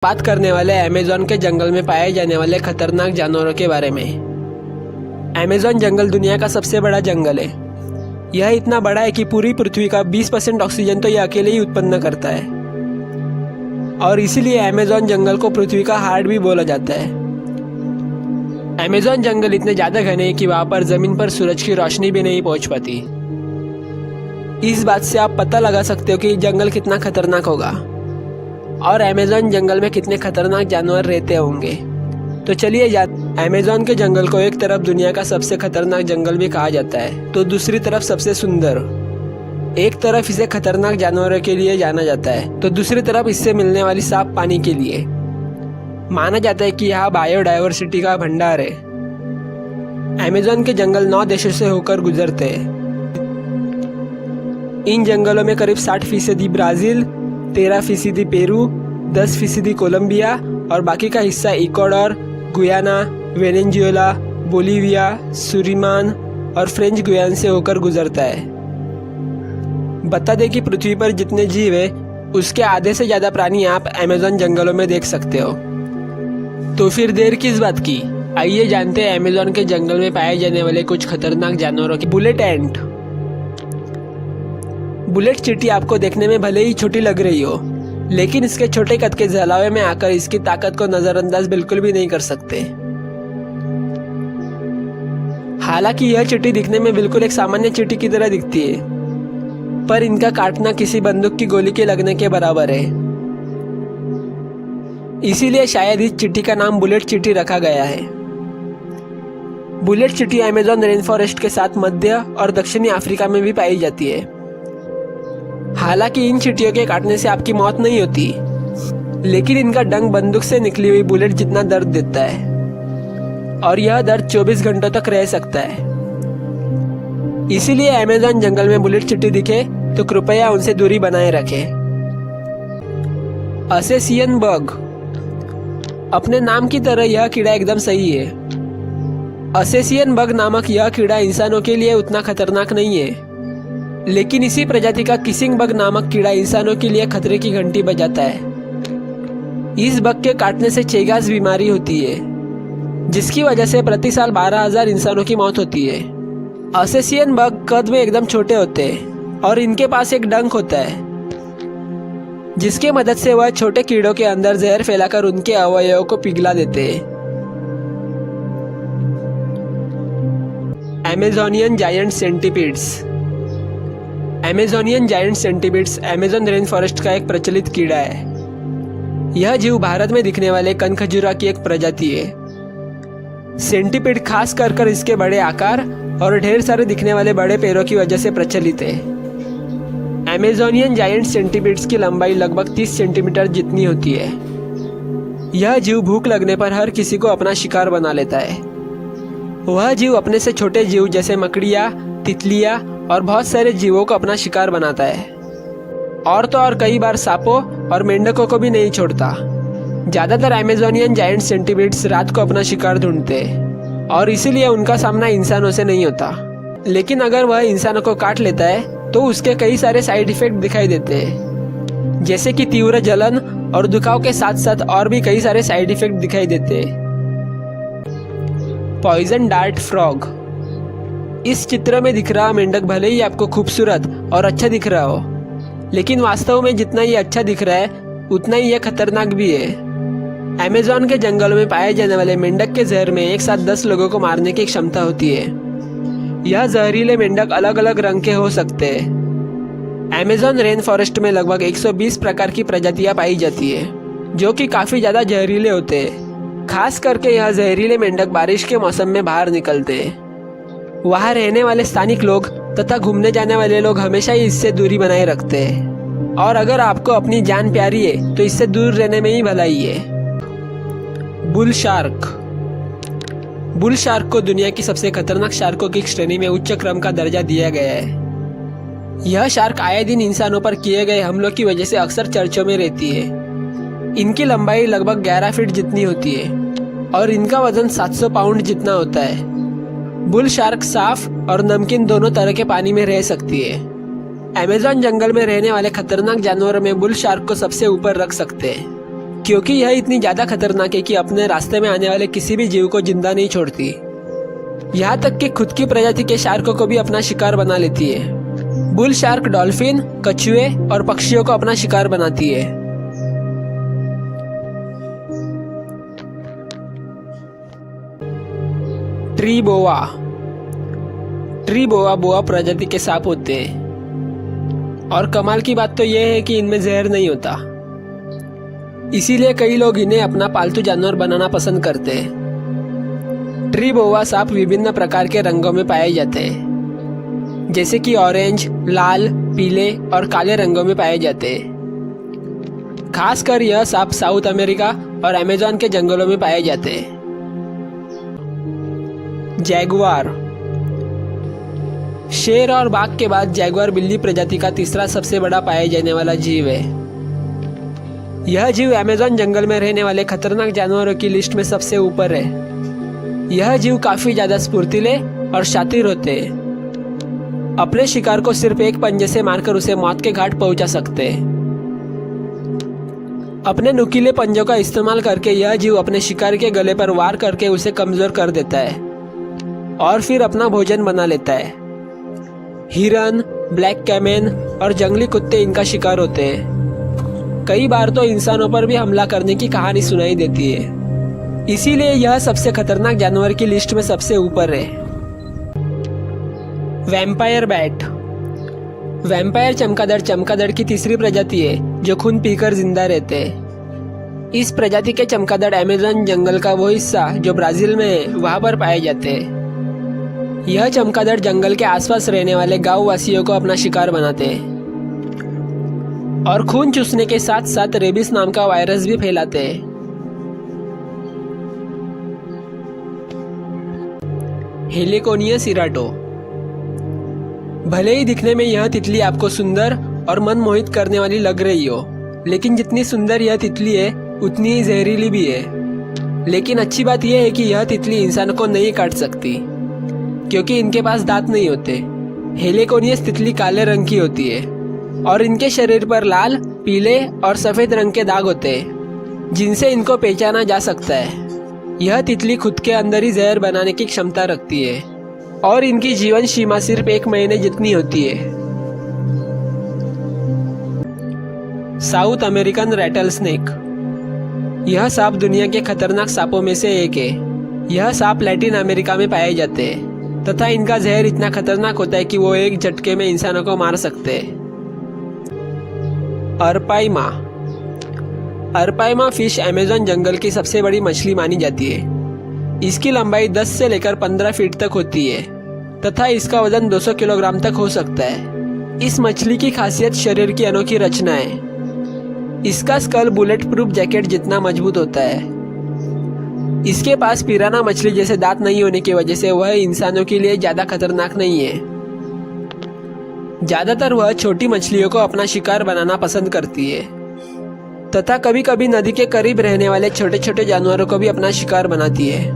बात करने वाले अमेज़न के जंगल में पाए जाने वाले खतरनाक जानवरों के बारे में। अमेज़न जंगल दुनिया का सबसे बड़ा जंगल है। यह इतना बड़ा है कि पूरी पृथ्वी का 20% ऑक्सीजन तो यह अकेले ही उत्पन्न करता है और इसीलिए अमेज़न जंगल को पृथ्वी का हार्ट भी बोला जाता है। अमेज़न जंगल इतने ज़्यादा घने हैं कि वहाँ पर ज़मीन पर सूरज की रोशनी भी नहीं पहुँच पाती। इस बात से आप पता लगा सकते हो कि जंगल कितना खतरनाक होगा और अमेज़न जंगल में कितने खतरनाक जानवर रहते होंगे। तो चलिए अमेज़न के जंगल को एक तरफ दुनिया का सबसे खतरनाक जंगल भी कहा जाता है तो दूसरी तरफ सबसे सुंदर। एक तरफ इसे खतरनाक जानवरों के लिए जाना जाता है तो दूसरी तरफ इससे मिलने वाली साफ पानी के लिए। माना जाता है कि यहाँ बायोडायवर्सिटी का भंडार है। अमेज़न के जंगल 9 देशों से होकर गुजरते हैं। इन जंगलों में करीब 60% ब्राज़ील, 13% पेरू, 10% कोलंबिया और बाकी का हिस्सा Ecuador, Guyana, Venezuela, Bolivia, Suriname और फ्रेंच गुयाना से होकर गुजरता है। बता दें कि पृथ्वी पर जितने जीव है उसके आधे से ज़्यादा प्राणी आप अमेज़न जंगलों में देख सकते हो। तो फिर देर किस बात की, आइए जानते हैं अमेज़न के जंगल में पाए जाने वाले कुछ खतरनाक जानवरों की। बुलेट एंट। बुलेट चींटी आपको देखने में भले ही छोटी लग रही हो, लेकिन इसके छोटे कद के जलावे में आकर इसकी ताकत को नजरअंदाज बिल्कुल भी नहीं कर सकते। हालांकि यह चींटी दिखने में बिल्कुल एक सामान्य चींटी की तरह दिखती है, पर इनका काटना किसी बंदूक की गोली के लगने के बराबर है। इसीलिए शायद इस चींटी का नाम बुलेट चींटी रखा गया है। बुलेट चींटी अमेज़न रेन फॉरेस्ट के साथ मध्य और दक्षिणी अफ्रीका में भी पाई जाती है। हालांकि इन चींटियों के काटने से आपकी मौत नहीं होती, लेकिन इनका डंक बंदूक से निकली हुई बुलेट जितना दर्द देता है और यह दर्द 24 घंटों तक रह सकता है। इसीलिए अमेज़न जंगल में बुलेट चींटी दिखे तो कृपया उनसे दूरी बनाए रखें। असेसियन बग। अपने नाम की तरह यह कीड़ा एकदम सही है। असेसियन बग नामक यह कीड़ा इंसानों के लिए उतना खतरनाक नहीं है, लेकिन इसी प्रजाति का किसिंग बग नामक कीड़ा इंसानों के लिए खतरे की घंटी बजाता है। इस बग के काटने से चेगास बीमारी होती है, जिसकी वजह से प्रति साल 12,000 इंसानों की मौत होती है। असेसियन बग कद में एकदम छोटे होते हैं और इनके पास एक डंक होता है, जिसके मदद से वह छोटे कीड़ों के अंदर जहर फैलाकर उनके अवयवों को पिघला देते हैं। Amazonian giant centipedes. Amazonian giant centipedes Amazon rain forest का एक प्रचलित कीड़ा है। यह जीव भारत में दिखने वाले कनखजूरा की एक प्रजाति है। सेंटीपीड खास कर इसके बड़े आकार और ढेर सारे दिखने वाले बड़े पैरों की वजह से प्रचलित है। अमेज़ोनियन जायंट सेंटीपीड्स की लंबाई लगभग 30 सेंटीमीटर जितनी होती है। यह जीव भूख लगने पर हर किसी को अपना शिकार बना लेता है। वह जीव अपने से छोटे जीव जैसे मकड़ियाँ, तितलियाँ और बहुत सारे जीवों को अपना शिकार बनाता है और तो और कई बार सांपों और मेंढकों को भी नहीं छोड़ता। ज़्यादातर अमेज़ोनियन जायंट सेंटीपीड्स रात को अपना शिकार ढूंढते हैं और इसीलिए उनका सामना इंसानों से नहीं होता। लेकिन अगर वह इंसानों को काट लेता है तो उसके कई सारे साइड इफेक्ट दिखाई देते हैं, जैसे कि तीव्र जलन और दुखाव के साथ साथ और भी कई सारे साइड इफेक्ट दिखाई देते हैं। Poison dart frog. इस चित्र में दिख रहा मेंढक भले ही आपको खूबसूरत और अच्छा दिख रहा हो, लेकिन वास्तव में जितना ये अच्छा दिख रहा है उतना ही यह खतरनाक भी है। अमेज़न के जंगलों में पाए जाने वाले मेंढक के जहर में एक साथ 10 लोगों को मारने की क्षमता होती है। यह जहरीले मेंढक अलग अलग रंग के हो सकते हैं। अमेज़न रेन फॉरेस्ट में लगभग 120 प्रकार की प्रजातियां पाई जाती है, जो कि काफ़ी ज़्यादा जहरीले होते हैं। खास करके यह जहरीले मेंढक बारिश के मौसम में बाहर निकलते हैं। वहाँ रहने वाले स्थानिक लोग तथा घूमने जाने वाले लोग हमेशा ही इससे दूरी बनाए रखते हैं और अगर आपको अपनी जान प्यारी है तो इससे दूर रहने में ही भलाई है। Bull shark. बुल शार्क को दुनिया की सबसे खतरनाक शार्कों की श्रेणी में उच्च क्रम का दर्जा दिया गया है। यह शार्क आए दिन इंसानों पर किए गए हमलों की वजह से अक्सर चर्चों में रहती है। इनकी लंबाई लगभग 11 फीट जितनी होती है और इनका वजन 700 पाउंड जितना होता है। बुल शार्क साफ और नमकीन दोनों तरह के पानी में रह सकती है। अमेज़न जंगल में रहने वाले खतरनाक जानवरों में बुल शार्क को सबसे ऊपर रख सकते हैं, क्योंकि यह इतनी ज्यादा खतरनाक है कि अपने रास्ते में आने वाले किसी भी जीव को जिंदा नहीं छोड़ती। यहाँ तक कि खुद की प्रजाति के शार्कों को भी अपना शिकार बना लेती है। बुल शार्क डॉल्फिन, कछुए और पक्षियों को अपना शिकार बनाती है। ट्री बोआ। ट्री बोआ बोआ प्रजाति के सांप होते हैं और कमाल की बात तो यह है कि इनमें जहर नहीं होता। इसीलिए कई लोग इन्हें अपना पालतू जानवर बनाना पसंद करते हैं। ट्री बोआ सांप विभिन्न प्रकार के रंगों में पाए जाते हैं, जैसे कि ऑरेंज, लाल, पीले और काले रंगों में पाए जाते हैं। खासकर यह सांप साउथ अमेरिका और अमेज़न के जंगलों में पाए जाते हैं। जैगुआर। शेर और बाघ के बाद जैगुआर बिल्ली प्रजाति का तीसरा सबसे बड़ा पाए जाने वाला जीव है। यह जीव अमेज़न जंगल में रहने वाले खतरनाक जानवरों की लिस्ट में सबसे ऊपर है। यह जीव काफी ज्यादा स्फूर्तिले और शातिर होते हैं। अपने शिकार को सिर्फ एक पंजे से मारकर उसे मौत के घाट पहुंचा सकते हैं। अपने नुकीले पंजों का इस्तेमाल करके यह जीव अपने शिकार के गले पर वार करके उसे कमजोर कर देता है और फिर अपना भोजन बना लेता है। हिरन, ब्लैक कैमेन और जंगली कुत्ते इनका शिकार होते हैं। कई बार तो इंसानों पर भी हमला करने की कहानी सुनाई देती है। इसीलिए यह सबसे खतरनाक जानवर की लिस्ट में सबसे ऊपर है। Vampire bat. वैम्पायर चमगादड़ की तीसरी प्रजाति है जो खून पीकर जिंदा रहते हैं। इस प्रजाति के चमगादड़ अमेज़न जंगल का वो हिस्सा जो ब्राजील में है वहां पर पाए जाते हैं। यह चमगादड़ जंगल के आसपास रहने वाले गांव वासियों को अपना शिकार बनाते हैं और खून चूसने के साथ साथ रेबिस नाम का वायरस भी फैलाते हैं। हेलिकोनिया सिराटो। भले ही दिखने में यह तितली आपको सुंदर और मन मोहित करने वाली लग रही हो, लेकिन जितनी सुंदर यह तितली है उतनी ही जहरीली भी है। लेकिन अच्छी बात यह है कि यह तितली इंसान को नहीं काट सकती, क्योंकि इनके पास दांत नहीं होते। हेलिकोनियस तितली काले रंग की होती है और इनके शरीर पर लाल, पीले और सफेद रंग के दाग होते हैं, जिनसे इनको पहचाना जा सकता है। यह तितली खुद के अंदर ही जहर बनाने की क्षमता रखती है और इनकी जीवन सीमा सिर्फ 1 महीने जितनी होती है। South American rattlesnake. यह सांप दुनिया के खतरनाक सांपों में से एक है। यह सांप लैटिन अमेरिका में पाए जाते हैं तथा इनका जहर इतना खतरनाक होता है कि वो एक झटके में इंसानों को मार सकते हैं। अरपाइमा। अरपाइमा फिश अमेज़न जंगल की सबसे बड़ी मछली मानी जाती है। इसकी लंबाई 10 से लेकर 15 फीट तक होती है तथा इसका वजन 200 किलोग्राम तक हो सकता है। इस मछली की खासियत शरीर की अनोखी रचना है। इसका स्कल बुलेट प्रूफ जैकेट जितना मजबूत होता है। इसके पास पिराना मछली जैसे दांत नहीं होने की वजह से वह इंसानों के लिए ज्यादा खतरनाक नहीं है। ज्यादातर वह छोटी मछलियों को अपना शिकार बनाना पसंद करती है तथा कभी कभी नदी के करीब रहने वाले छोटे छोटे जानवरों को भी अपना शिकार बनाती है।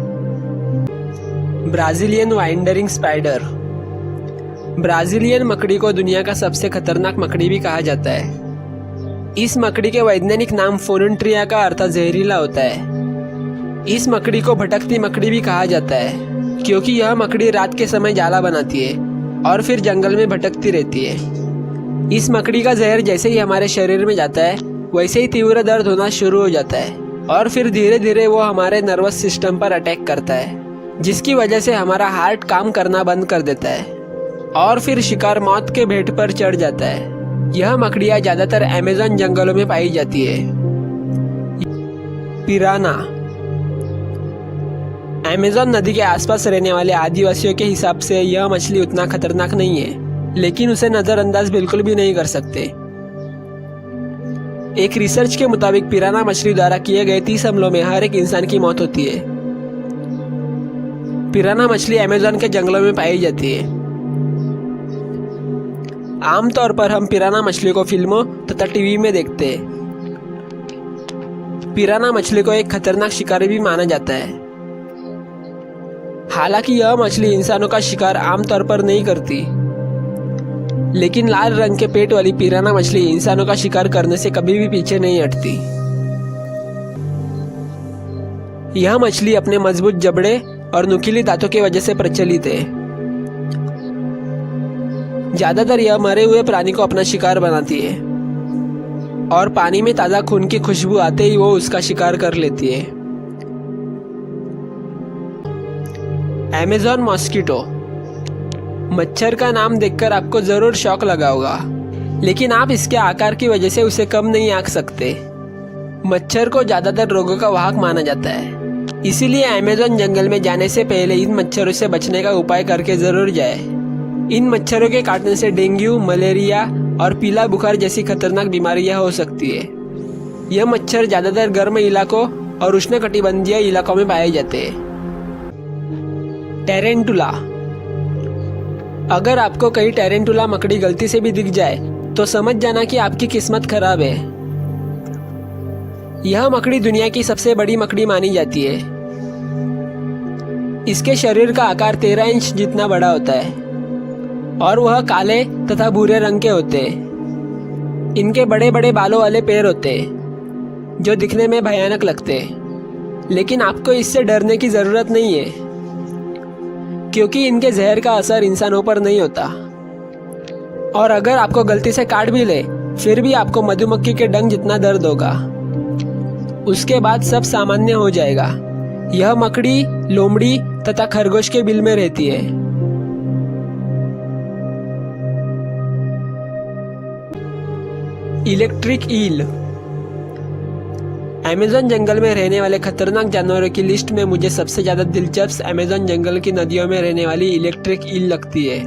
Brazilian वाइंडरिंग spider. ब्राजीलियन मकड़ी को दुनिया का सबसे खतरनाक मकड़ी भी कहा जाता है। इस मकड़ी के वैज्ञानिक नाम फोनुट्रिया का अर्थ जहरीला होता है। इस मकड़ी को भटकती मकड़ी भी कहा जाता है क्योंकि यह मकड़ी रात के समय जाला बनाती है और फिर जंगल में भटकती रहती है। इस मकड़ी का जहर जैसे ही हमारे शरीर में जाता है वैसे ही तीव्र दर्द होना शुरू हो जाता है और फिर धीरे धीरे वो हमारे नर्वस सिस्टम पर अटैक करता है, जिसकी वजह से हमारा हार्ट काम करना बंद कर देता है और फिर शिकार मौत के भेंट पर चढ़ जाता है। यह मकड़ियाँ ज्यादातर अमेज़न जंगलों में पाई जाती है। पिराना। अमेज़न नदी के आसपास रहने वाले आदिवासियों के हिसाब से यह मछली उतना खतरनाक नहीं है, लेकिन उसे नजरअंदाज बिल्कुल भी नहीं कर सकते। एक रिसर्च के मुताबिक पिराना मछली द्वारा किए गए 30 हमलों में हर एक इंसान की मौत होती है। पिराना मछली अमेज़न के जंगलों में पाई जाती है। आमतौर पर हम पिराना मछली को फिल्मों तथा टीवी में देखते हैं। पिराना मछली को एक खतरनाक शिकारी भी माना जाता है। हालांकि यह मछली इंसानों का शिकार आमतौर पर नहीं करती, लेकिन लाल रंग के पेट वाली पिराना मछली इंसानों का शिकार करने से कभी भी पीछे नहीं हटती। यह मछली अपने मजबूत जबड़े और नुकीली दांतों की वजह से प्रचलित है। ज्यादातर यह मरे हुए प्राणी को अपना शिकार बनाती है और पानी में ताजा खून की खुशबू आते ही वो उसका शिकार कर लेती है। Amazon mosquito. मच्छर का नाम देखकर आपको जरूर शौक लगा होगा, लेकिन आप इसके आकार की वजह से उसे कम नहीं आंक सकते। मच्छर को ज्यादातर रोगों का वाहक माना जाता है, इसीलिए अमेज़न जंगल में जाने से पहले इन मच्छरों से बचने का उपाय करके जरूर जाए। इन मच्छरों के काटने से डेंगू, मलेरिया और पीला बुखार जैसी खतरनाक बीमारियां हो सकती है। यह मच्छर ज्यादातर गर्म इलाकों और उष्णकटिबंधीय इलाकों में पाए जाते हैं। टेरेंटुला। अगर आपको कहीं टेरेंटुला मकड़ी गलती से भी दिख जाए तो समझ जाना कि आपकी किस्मत खराब है। यह मकड़ी दुनिया की सबसे बड़ी मकड़ी मानी जाती है। इसके शरीर का आकार 13 इंच जितना बड़ा होता है और वह काले तथा भूरे रंग के होते हैं। इनके बड़े बड़े बालों वाले पैर होते हैं जो दिखने में भयानक लगते हैं, लेकिन आपको इससे डरने की जरूरत नहीं है क्योंकि इनके जहर का असर इंसानों पर नहीं होता। और अगर आपको गलती से काट भी ले फिर भी आपको मधुमक्खी के डंक जितना दर्द होगा। उसके बाद सब सामान्य हो जाएगा। यह मकड़ी, लोमड़ी तथा खरगोश के बिल में रहती है। Electric eel. अमेज़न जंगल में रहने वाले खतरनाक जानवरों की लिस्ट में मुझे सबसे ज्यादा दिलचस्प अमेज़न जंगल की नदियों में रहने वाली इलेक्ट्रिक ईल लगती है।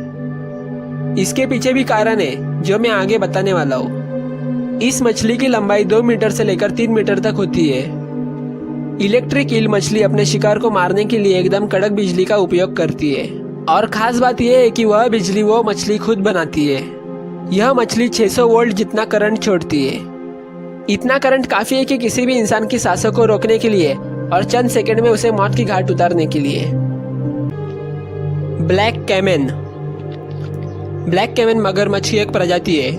इसके पीछे भी कारण है जो मैं आगे बताने वाला हूँ। इस मछली की लंबाई 2 मीटर से लेकर 3 मीटर तक होती है। इलेक्ट्रिक ईल मछली अपने शिकार को मारने के लिए एकदम कड़क बिजली का उपयोग करती है और खास बात यह है कि वह बिजली वो मछली खुद बनाती है। यह मछली 600 वोल्ट जितना करंट छोड़ती है। इतना करंट काफी है कि किसी भी इंसान की सांसों को रोकने के लिए और चंद सेकंड में उसे मौत की घाट उतारने के लिए। Black caiman. ब्लैक कैमन मगरमच्छ की एक प्रजाति है।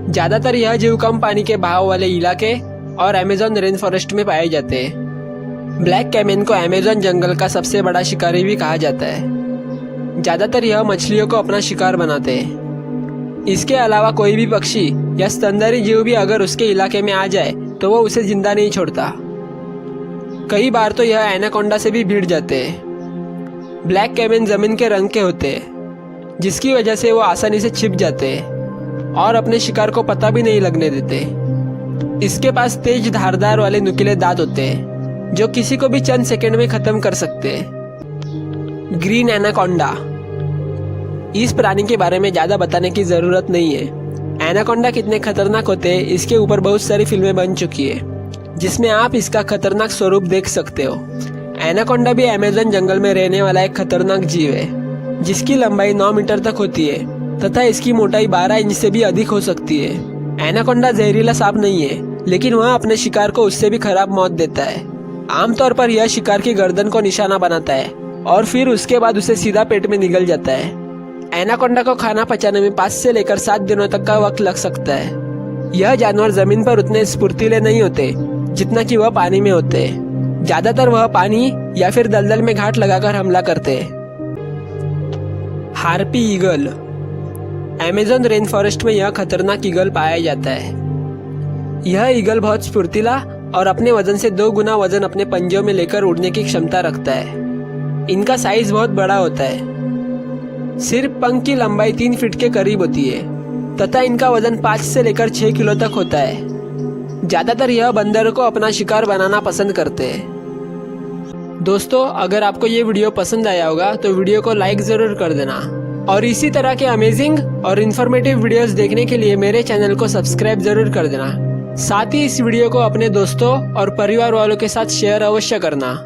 ज्यादातर यह जीव कम पानी के बहाव वाले इलाके और अमेज़न रेन फॉरेस्ट में पाए जाते हैं। ब्लैक कैमन को अमेज़न जंगल का सबसे बड़ा शिकारी भी कहा जाता है। ज्यादातर यह मछलियों को अपना शिकार बनाते हैं। इसके अलावा कोई भी पक्षी या स्तनधारी जीव भी अगर उसके इलाके में आ जाए तो वो उसे जिंदा नहीं छोड़ता। कई बार तो यह एनाकोंडा से भी भिड़ जाते हैं। ब्लैक कैमन जमीन के रंग के होते हैं, जिसकी वजह से वो आसानी से छिप जाते हैं और अपने शिकार को पता भी नहीं लगने देते। इसके पास तेज धारदार वाले नुकीले दांत होते हैं जो किसी को भी चंद सेकंड में खत्म कर सकते हैं। Green anaconda. इस प्राणी के बारे में ज्यादा बताने की जरूरत नहीं है। एनाकोंडा कितने खतरनाक होते हैं इसके ऊपर बहुत सारी फिल्में बन चुकी है जिसमें आप इसका खतरनाक स्वरूप देख सकते हो। एनाकोंडा भी अमेज़न जंगल में रहने वाला एक खतरनाक जीव है जिसकी लंबाई 9 मीटर तक होती है तथा इसकी मोटाई 12 इंच से भी अधिक हो सकती है। एनाकोंडा जहरीला सांप नहीं है, लेकिन वह अपने शिकार को उससे भी खराब मौत देता है। आमतौर पर यह शिकार की गर्दन को निशाना बनाता है और फिर उसके बाद उसे सीधा पेट में निगल जाता है। एनाकोंडा को खाना पचाने में 5 से लेकर 7 दिनों तक का वक्त लग सकता है। यह जानवर जमीन पर उतने स्फूर्तिले नहीं होते जितना कि वह पानी में होते हैं। ज्यादातर वह पानी या फिर दलदल में घाट लगाकर हमला करते हैं। Harpy eagle. Amazon rain forest में यह खतरनाक ईगल पाया जाता है। यह ईगल बहुत स्फूर्तिला और अपने वजन से 2 गुना वजन अपने पंजों में लेकर उड़ने की क्षमता रखता है। इनका साइज बहुत बड़ा होता है। सिर्फ पंख की लंबाई 3 फीट के करीब होती है तथा इनका वजन 5 से लेकर 6 किलो तक होता है। ज्यादातर यह बंदरों को अपना शिकार बनाना पसंद करते हैं। दोस्तों, अगर आपको ये वीडियो पसंद आया होगा तो वीडियो को लाइक जरूर कर देना और इसी तरह के अमेजिंग और इन्फॉर्मेटिव वीडियोस देखने के लिए मेरे चैनल को सब्सक्राइब जरूर कर देना। साथ ही इस वीडियो को अपने दोस्तों और परिवार वालों के साथ शेयर अवश्य करना।